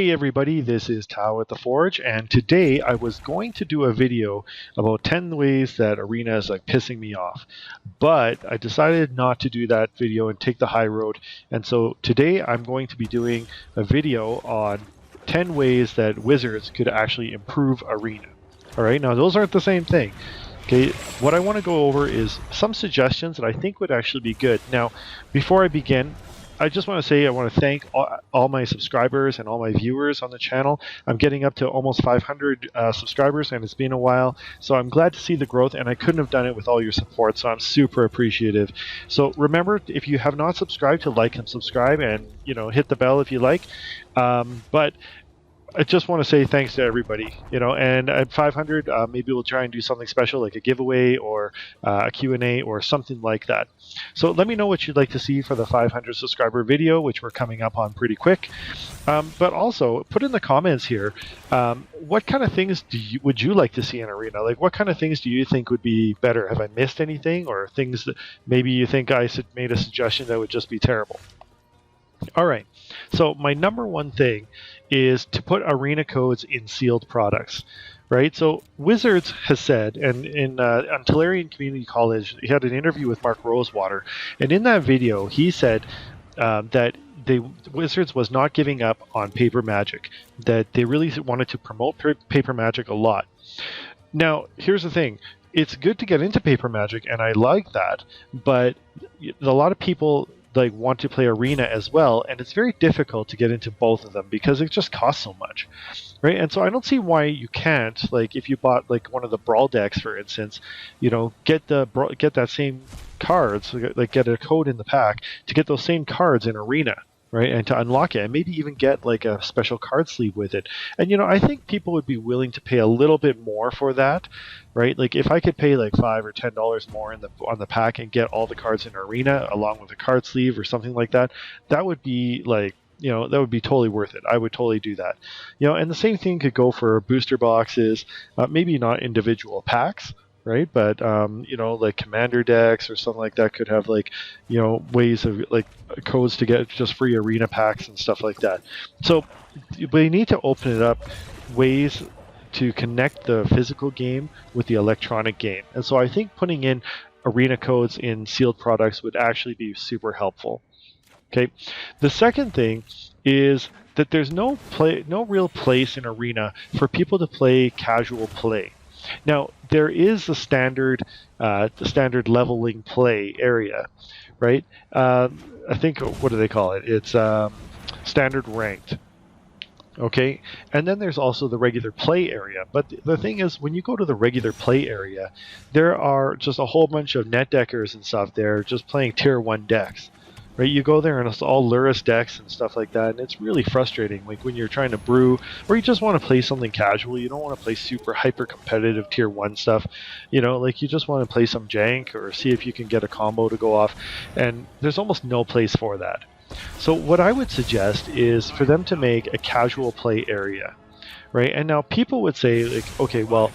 Hey everybody, this is Tao at the Forge, and today I was going to do a video about 10 ways that Arena is like pissing me off, but I decided not to do that video and take the high road, and so today I'm going to be doing a video on 10 ways that Wizards could actually improve Arena. Alright, now those aren't the same thing. Okay, what I want to go over is some suggestions that I think would actually be good. Now, before I begin, I just want to say I want to thank all my subscribers and all my viewers on the channel. I'm getting up to almost 500 subscribers, and it's been a while. So I'm glad to see the growth, and I couldn't have done it with all your support, so I'm super appreciative. So remember, if you have not subscribed, to like and subscribe, and hit the bell if you like. But I just want to say thanks to everybody, and at 500, maybe we'll try and do something special like a giveaway or a Q&A or something like that. So let me know what you'd like to see for the 500 subscriber video, which we're coming up on pretty quick. But also, put in the comments here, what kind of things would you like to see in Arena? Like, what kind of things do you think would be better? Have I missed anything, or things that maybe you think I made a suggestion that would just be terrible? All right, so my number one thing is to put arena codes in sealed products, right? So Wizards has said, and on Tolarian Community College, he had an interview with Mark Rosewater, and in that video, he said that Wizards was not giving up on paper magic, that they really wanted to promote paper magic a lot. Now, here's the thing. It's good to get into paper magic, and I like that, but a lot of people want to play Arena as well, and it's very difficult to get into both of them because it just costs so much, right? And so I don't see why you can't, if you bought one of the Brawl decks, for instance, get that same cards, get a code in the pack to get those same cards in Arena, right? And to unlock it, and maybe even get a special card sleeve with it. And I think people would be willing to pay a little bit more for that, right? If I could pay $5 or $10 more on the pack and get all the cards in Arena along with a card sleeve or something like that, that would be that would be totally worth it. I would totally do that. And the same thing could go for booster boxes, maybe not individual packs, right? But commander decks or something like that could have ways of codes to get just free arena packs and stuff like that. So we need to open it up, ways to connect the physical game with the electronic game. And so I think putting in arena codes in sealed products would actually be super helpful. Okay. The second thing is that there's no real place in Arena for people to play casual play. Now, there is the standard leveling play area, right? I think, what do they call it? It's standard ranked. Okay, and then there's also the regular play area. But the thing is, when you go to the regular play area, there are just a whole bunch of net deckers and stuff there just playing tier 1 decks. Right, you go there and it's all Luris decks and stuff like that, and it's really frustrating. When you're trying to brew, or you just want to play something casual, you don't want to play super hyper competitive tier 1 stuff. You just want to play some jank or see if you can get a combo to go off, and there's almost no place for that. So what I would suggest is for them to make a casual play area, right? And now people would say, okay, well,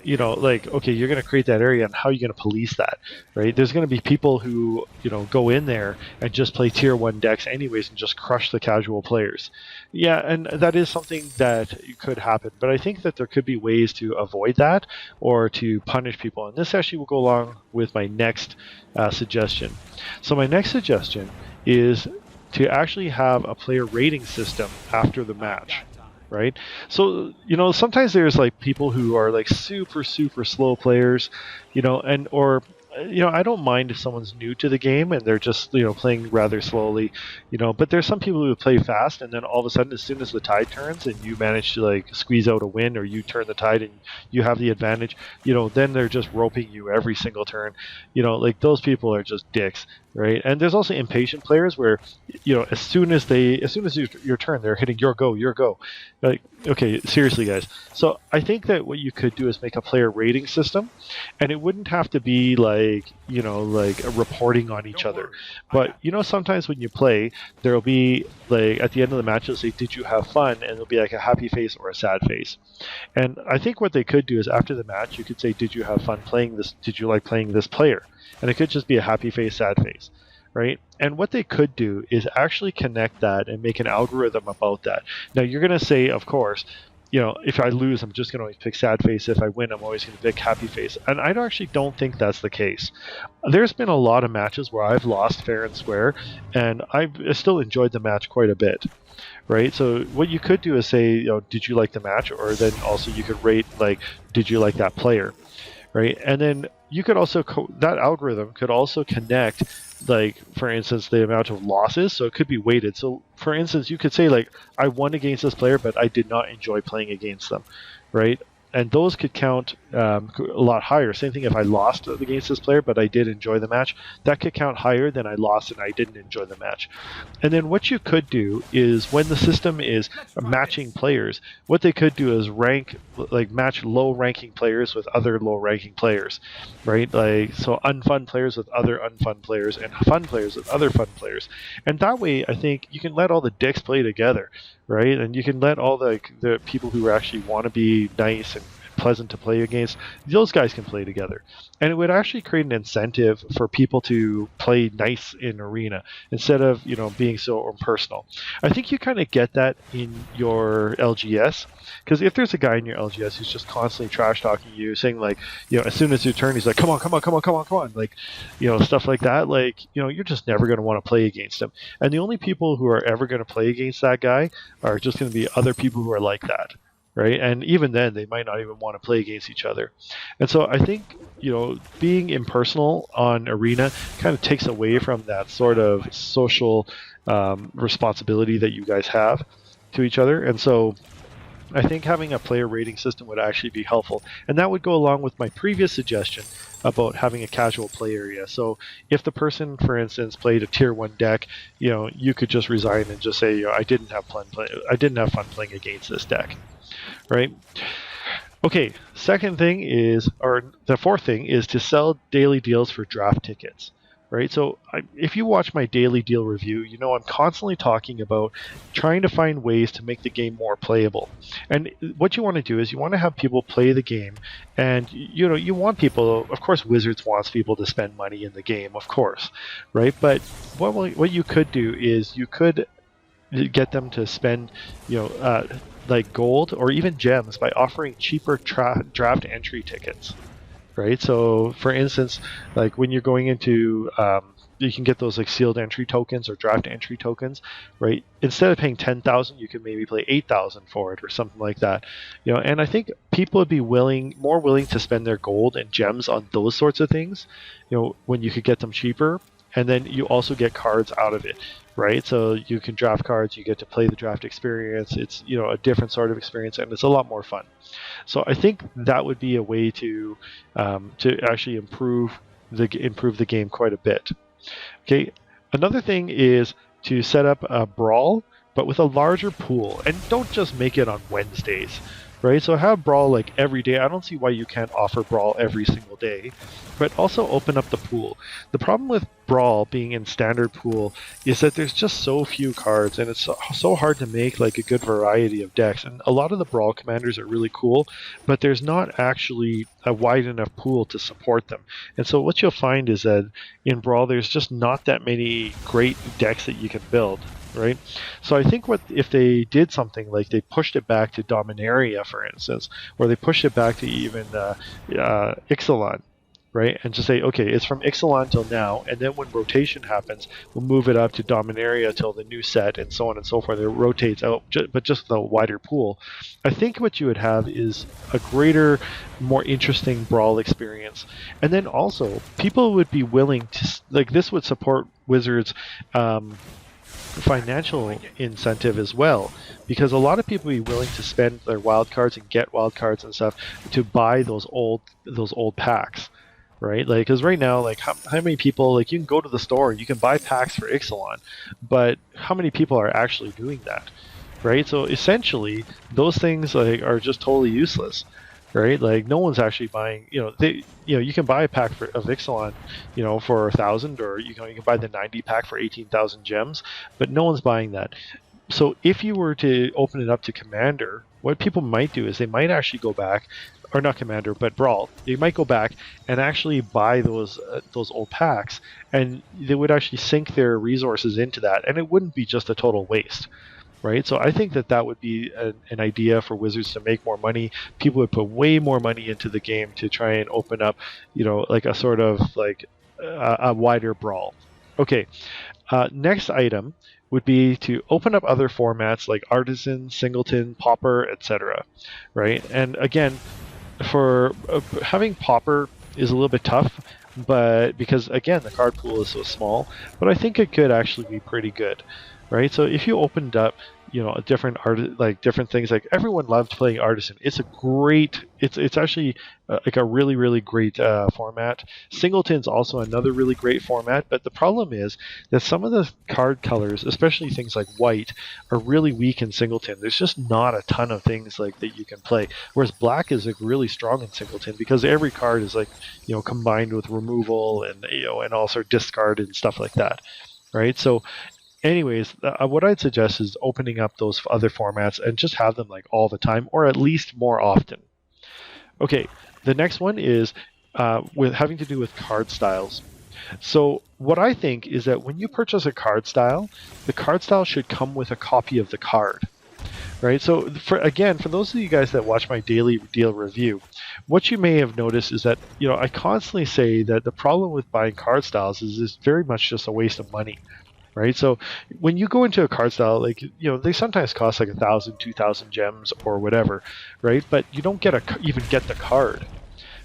okay, you're going to create that area, and how are you going to police that, right? There's going to be people who, go in there and just play tier 1 decks anyways and just crush the casual players. Yeah, and that is something that could happen, but I think that there could be ways to avoid that or to punish people. And this actually will go along with my next suggestion. So my next suggestion is to actually have a player rating system after the match. Right, so sometimes there's people who are super slow players, I don't mind if someone's new to the game and they're just playing rather slowly, but there's some people who play fast, and then all of a sudden, as soon as the tide turns and you manage to squeeze out a win, or you turn the tide and you have the advantage, then they're just roping you every single turn. Those people are just dicks. Right, and there's also impatient players where, as soon as your turn, they're hitting your go. Okay, seriously, guys. So I think that what you could do is make a player rating system, and it wouldn't have to be a reporting on each other. But sometimes when you play, there'll be at the end of the match, they'll say, "Did you have fun?" and it'll be a happy face or a sad face. And I think what they could do is after the match, you could say, "Did you have fun playing this? Did you like playing this player?" And it could just be a happy face, sad face, right? And what they could do is actually connect that and make an algorithm about that. Now you're going to say, of course, if I lose, I'm just going to always pick sad face. If I win, I'm always going to pick happy face. And I actually don't think that's the case. There's been a lot of matches where I've lost fair and square, and I've still enjoyed the match quite a bit, right? So what you could do is say, did you like the match? Or then also you could rate, like, did you like that player, right? And then you could also, that algorithm could also connect, like, for instance, the amount of losses. So it could be weighted. So for instance, you could say, like, I won against this player, but I did not enjoy playing against them, right? And those could count a lot higher. Same thing if I lost against this player, but I did enjoy the match. That could count higher than I lost and I didn't enjoy the match. And then what you could do is, when the system is matching players, what they could do is match low-ranking players with other low-ranking players, right? Like, so unfun players with other unfun players, and fun players with other fun players. And that way, I think you can let all the dicks play together, right? And you can let all the people who actually want to be nice and pleasant to play against, those guys can play together. And it would actually create an incentive for people to play nice in Arena instead of, being so impersonal. I think you kind of get that in your LGS, because if there's a guy in your LGS who's just constantly trash talking you, saying, like, as soon as your turn, he's like, come on, like, stuff like that, like, you're just never going to want to play against him. And the only people who are ever going to play against that guy are just going to be other people who are like that, right? And even then, they might not even want to play against each other. And so I think, being impersonal on Arena kind of takes away from that sort of social responsibility that you guys have to each other. And so I think having a player rating system would actually be helpful. And that would go along with my previous suggestion about having a casual play area. So if the person, for instance, played a tier 1 deck, you could just resign and just say, I didn't have fun playing against this deck. Right? Okay, the fourth thing is to sell daily deals for draft tickets. Right? So if you watch my daily deal review, I'm constantly talking about trying to find ways to make the game more playable. And what you want to do is you want to have people play the game, and you want people, of course, Wizards wants people to spend money in the game, of course, right? But what you could do is you could get them to spend, like gold or even gems by offering cheaper draft entry tickets, right? So for instance, like when you're going into, you can get those like sealed entry tokens or draft entry tokens, right? Instead of paying 10,000, you could maybe pay 8,000 for it or something like that, and I think people would be more willing to spend their gold and gems on those sorts of things, when you could get them cheaper. And then you also get cards out of it, right? So you can draft cards, you get to play the draft experience. It's, a different sort of experience, and it's a lot more fun. So I think that would be a way to actually improve the game quite a bit. Okay, another thing is to set up a brawl, but with a larger pool, and don't just make it on Wednesdays, right? So have Brawl like every day. I don't see why you can't offer Brawl every single day, but also open up the pool. The problem with Brawl being in standard pool is that there's just so few cards, and it's so hard to make like a good variety of decks. And a lot of the Brawl commanders are really cool, but there's not actually a wide enough pool to support them. And so what you'll find is that in Brawl, there's just not that many great decks that you can build. Right, so I think what if they did something like they pushed it back to Dominaria, for instance, or they pushed it back to even Ixalan, right, and just say, okay, it's from Ixalan till now, and then when rotation happens, we'll move it up to Dominaria till the new set, and so on and so forth. It rotates out, but just with a wider pool. I think what you would have is a greater, more interesting Brawl experience, and then also people would be willing to, like, this would support Wizards' financial incentive as well, because a lot of people would be willing to spend their wild cards and get wild cards and stuff to buy those old packs, right? Like, because right now, like, how many people, like, you can go to the store and you can buy packs for Ixalan, but how many people are actually doing that, right? So essentially, those things like are just totally useless. Right, like no one's actually buying. You can buy a pack of Ixalan, for 1,000, or you can buy the 90 pack for 18,000 gems, but no one's buying that. So if you were to open it up to Commander, what people might do is they might actually go back, or not Commander, but Brawl. They might go back and actually buy those old packs, and they would actually sink their resources into that, and it wouldn't be just a total waste. Right, so I think that that would be an idea for Wizards to make more money. People would put way more money into the game to try and open up, like a sort of like a wider Brawl. Okay, next item would be to open up other formats like Artisan, Singleton, Pauper, etc. Right, and again, for having Pauper is a little bit tough, but because again the card pool is so small, but I think it could actually be pretty good. Right, so if you opened up, a different different things, like everyone loved playing Artisan. It's a great, it's actually like a really, really great format. Singleton's also another really great format, but the problem is that some of the card colors, especially things like white, are really weak in Singleton. There's just not a ton of things like that you can play, whereas black is like really strong in Singleton because every card is like, combined with removal and and also discard and stuff like that. Right, so anyways, what I'd suggest is opening up those other formats and just have them like all the time, or at least more often. Okay, the next one is with having to do with card styles. So what I think is that when you purchase a card style, the card style should come with a copy of the card. Right, so for those of you guys that watch my daily deal review, what you may have noticed is that I constantly say that the problem with buying card styles is it's very much just a waste of money. Right, so when you go into a card style, like they sometimes cost like 1,000, 2,000 gems or whatever, right? But you don't even get the card,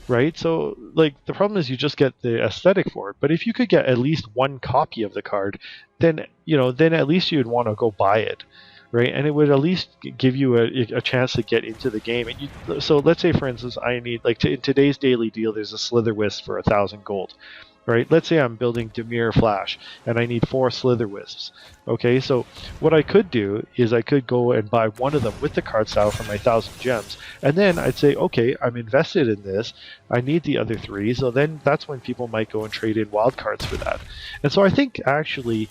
right? So like the problem is you just get the aesthetic for it. But if you could get at least one copy of the card, then then at least you'd want to go buy it, right? And it would at least give you a chance to get into the game. And so let's say, for instance, I need in today's daily deal, there's a Slitherwisp for 1,000 gold. Right, let's say I'm building Dimir Flash and I need 4 Slitherwisps. Okay, so what I could do is I could go and buy one of them with the card style for my 1,000 gems, and then I'd say, okay, I'm invested in this, I need the other 3, so then that's when people might go and trade in wildcards for that. And so I think actually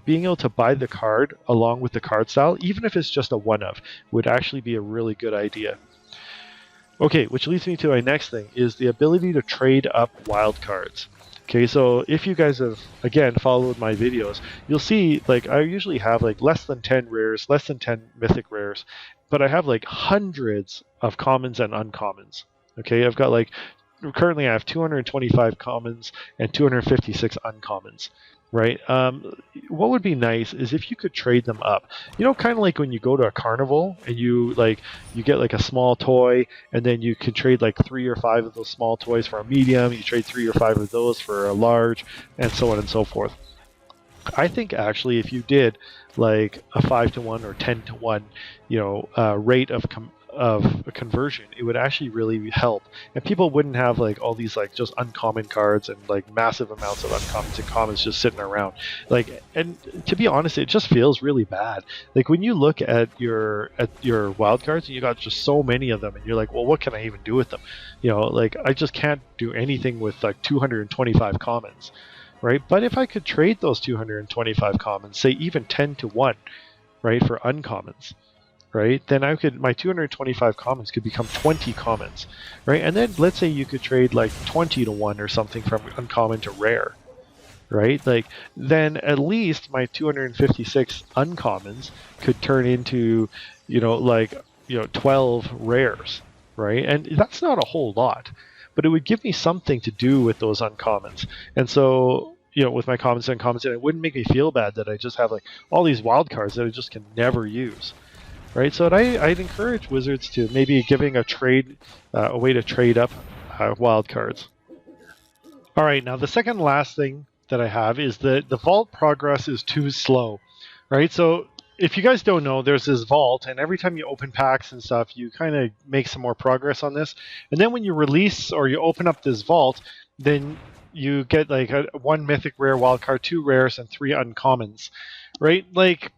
being able to buy the card along with the card style, even if it's just a one-of, would actually be a really good idea. Okay, which leads me to my next thing, is the ability to trade up wildcards. Okay, so if you guys have, again, followed my videos, you'll see, like, I usually have, like, less than 10 rares, less than 10 mythic rares, but I have, like, hundreds of commons and uncommons. Okay, I've got, like, currently I have 225 commons and 256 uncommons. Right. What would be nice is if you could trade them up. Kind of like when you go to a carnival and you get like a small toy, and then you can trade like 3 or 5 of those small toys for a medium. You trade 3 or 5 of those for a large, and so on and so forth. I think actually, if you did like a 5-to-1 or 10-to-1, rate of conversion, it would actually really help, and people wouldn't have like all these like just uncommon cards and like massive amounts of uncommons and commons just sitting around. And to be honest, it just feels really bad. Like when you look at your wild cards and you got just so many of them, and you're like, well, what can I even do with them? Like I just can't do anything with like 225 commons, right? But if I could trade those 225 commons, say even 10-to-1, right, for uncommons, right, then my 225 commons could become 20 commons, right? And then let's say you could trade like 20-to-1 or something from uncommon to rare, right? Like then at least my 256 uncommons could turn into 12 rares, right? And that's not a whole lot, but it would give me something to do with those uncommons. And so with my commons and uncommons, and it wouldn't make me feel bad that I just have like all these wild cards that I just can never use. Right, so I'd encourage Wizards to maybe giving a way to trade up wild cards. All right, now the second last thing that I have is that the vault progress is too slow. Right, so if you guys don't know, there's this vault, and every time you open packs and stuff, you kind of make some more progress on this. And then when you release or you open up this vault, then you get like 1 mythic rare wild card, 2 rares, and 3 uncommons. Right, like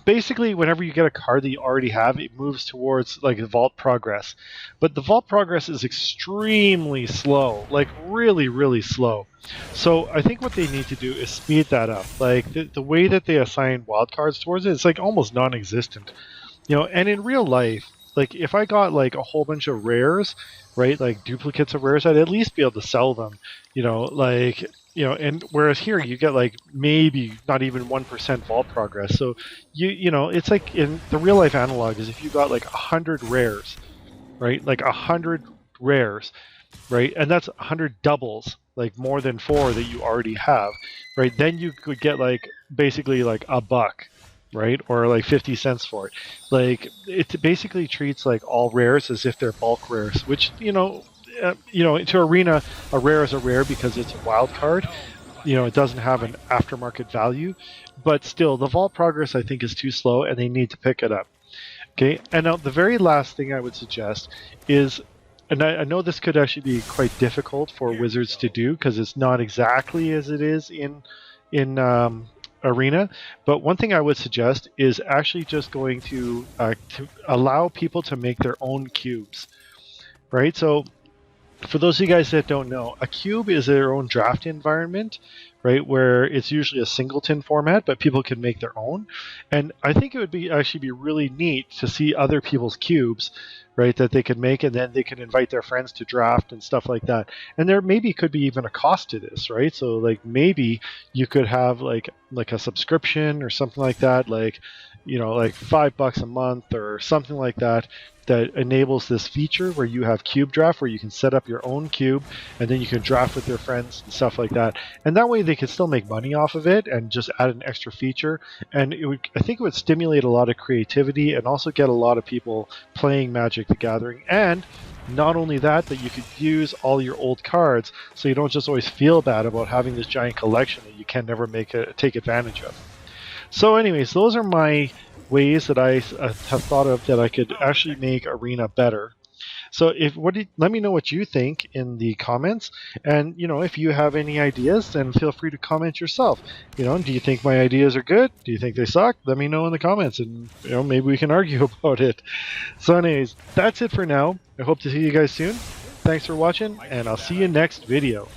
basically whenever you get a card that you already have, it moves towards like vault progress, but the vault progress is extremely slow, like really, really slow. So I think what they need to do is speed that up. Like the way that they assign wildcards towards it, it's like almost non-existent. You know, and in real life, like if I got like a whole bunch of rares, right, like duplicates of rares, I'd at least be able to sell them. You know, like and whereas here you get like maybe not even 1% vault progress. So you know, it's like in the real life analog is if you got like 100 rares, right, like 100 rares, right, and that's 100 doubles, like more than four that you already have, right, then you could get like basically like a buck, right, or like 50 cents for it. Like it basically treats like all rares as if they're bulk rares, which to arena, a rare is a rare because it's a wild card. It doesn't have an aftermarket value, but still the vault progress I think is too slow and they need to pick it up. Okay, and now the very last thing I would suggest is, and I know this could actually be quite difficult for wizards to do because it's not exactly as it is in Arena. But one thing I would suggest is actually just going to allow people to make their own cubes, right? So for those of you guys that don't know, a cube is their own draft environment, right? Where it's usually a singleton format, but people can make their own. And I think it would be actually be really neat to see other people's cubes, right? That they could make, and then they can invite their friends to draft and stuff like that. And there maybe could be even a cost to this, right? So like maybe you could have like a subscription or something like that, like like $5 a month or something like that, that enables this feature where you have cube draft, where you can set up your own cube and then you can draft with your friends and stuff like that. And that way they can still make money off of it and just add an extra feature. And I think it would stimulate a lot of creativity and also get a lot of people playing Magic the Gathering. And not only that, that you could use all your old cards so you don't just always feel bad about having this giant collection that you can never take advantage of. So anyways, those are my ways that I have thought of that I could actually make Arena better. So let me know what you think in the comments, and if you have any ideas, then feel free to comment yourself. Do you think my ideas are good? Do you think they suck? Let me know in the comments, and maybe we can argue about it. So anyways, that's it for now. I hope to see you guys soon. Thanks for watching, and I'll see you next video.